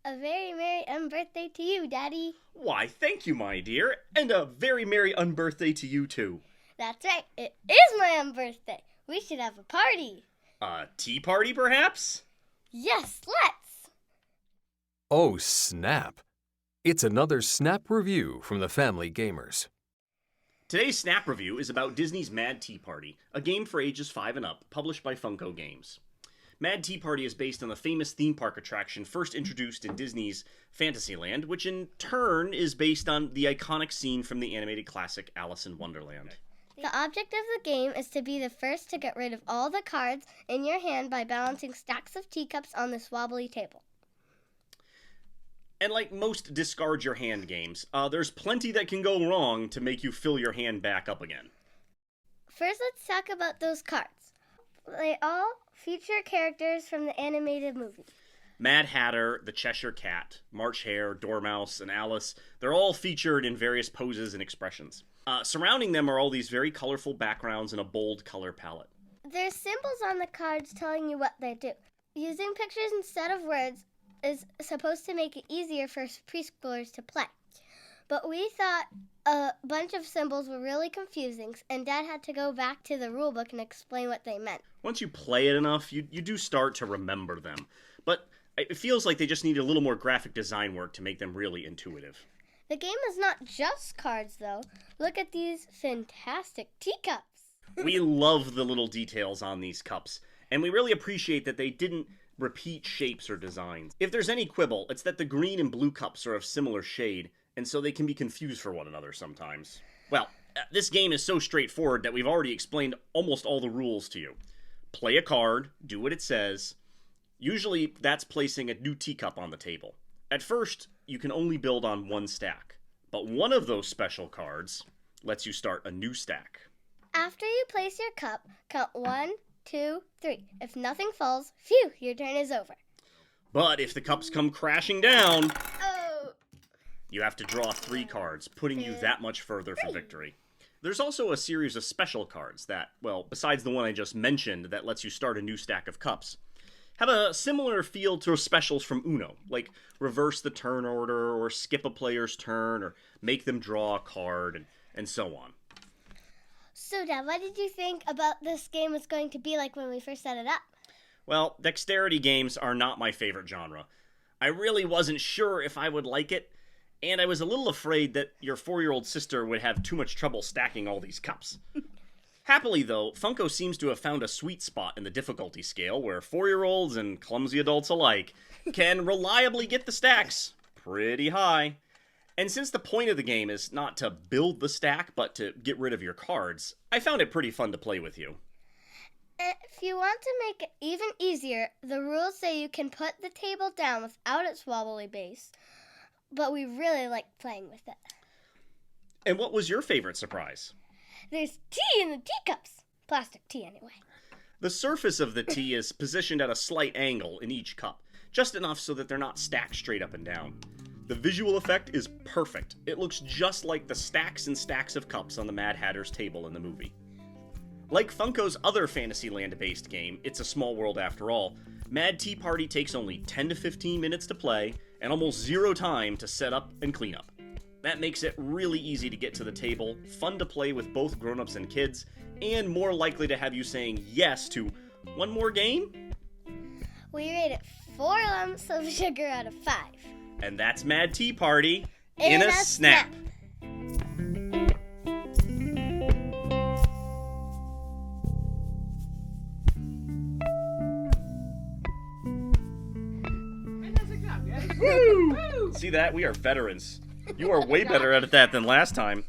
A very merry unbirthday to you, Daddy. Why, thank you, my dear, and a very merry unbirthday to you, too. That's right, it is my unbirthday. We should have a party. A tea party, perhaps? Yes, let's. Oh, snap. It's another Snap Review from the Family Gamers. Today's Snap Review is about Disney's Mad Tea Party, a game for ages 5 and up, published by Funko Games. Mad Tea Party is based on the famous theme park attraction first introduced in Disney's Fantasyland, which in turn is based on the iconic scene from the animated classic Alice in Wonderland. The object of the game is to be the first to get rid of all the cards in your hand by balancing stacks of teacups on this wobbly table. And like most discard your hand games, there's plenty that can go wrong to make you fill your hand back up again. First, let's talk about those cards. They all feature characters from the animated movie. Mad Hatter, the Cheshire Cat, March Hare, Dormouse, and Alice, they're all featured in various poses and expressions. Surrounding them are all these very colorful backgrounds and a bold color palette. There's symbols on the cards telling you what they do. Using pictures instead of words is supposed to make it easier for preschoolers to play. But we thought a bunch of symbols were really confusing, and Dad had to go back to the rulebook and explain what they meant. Once you play it enough, you do start to remember them. But it feels like they just need a little more graphic design work to make them really intuitive. The game is not just cards, though. Look at these fantastic teacups. We love the little details on these cups, and we really appreciate that they didn't repeat shapes or designs. If there's any quibble, it's that the green and blue cups are of similar shade, and so they can be confused for one another sometimes. Well, this game is so straightforward that we've already explained almost all the rules to you. Play a card, do what it says. Usually, that's placing a new teacup on the table. At first, you can only build on one stack, but one of those special cards lets you start a new stack. After you place your cup, count 1, 2, 3. If nothing falls, phew, your turn is over. But if the cups come crashing down, Oh! you have to draw 3 cards, putting you that much further for victory. There's also a series of special cards that, well, besides the one I just mentioned that lets you start a new stack of cups, have a similar feel to specials from Uno, like reverse the turn order, or skip a player's turn, or make them draw a card, and so on. So, Dad, what did you think about this game was going to be like when we first set it up? Well, dexterity games are not my favorite genre. I really wasn't sure if I would like it, and I was a little afraid that your 4-year-old sister would have too much trouble stacking all these cups. Happily, though, Funko seems to have found a sweet spot in the difficulty scale where 4-year-olds and clumsy adults alike can reliably get the stacks pretty high. And since the point of the game is not to build the stack, but to get rid of your cards, I found it pretty fun to play with you. If you want to make it even easier, the rules say you can put the table down without its wobbly base, but we really like playing with it. And what was your favorite surprise? There's tea in the teacups. Plastic tea, anyway. The surface of the tea is positioned at a slight angle in each cup, just enough so that they're not stacked straight up and down. The visual effect is perfect. It looks just like the stacks and stacks of cups on the Mad Hatter's table in the movie. Like Funko's other Fantasyland-based game, It's a Small World After All, Mad Tea Party takes only 10 to 15 minutes to play and almost 0 time to set up and clean up. That makes it really easy to get to the table, fun to play with both grown-ups and kids, and more likely to have you saying yes to one more game? We rate it 4 lumps of sugar out of 5. And that's Mad Tea Party in a snap. Woo! See that? We are veterans. You are way better at that than last time.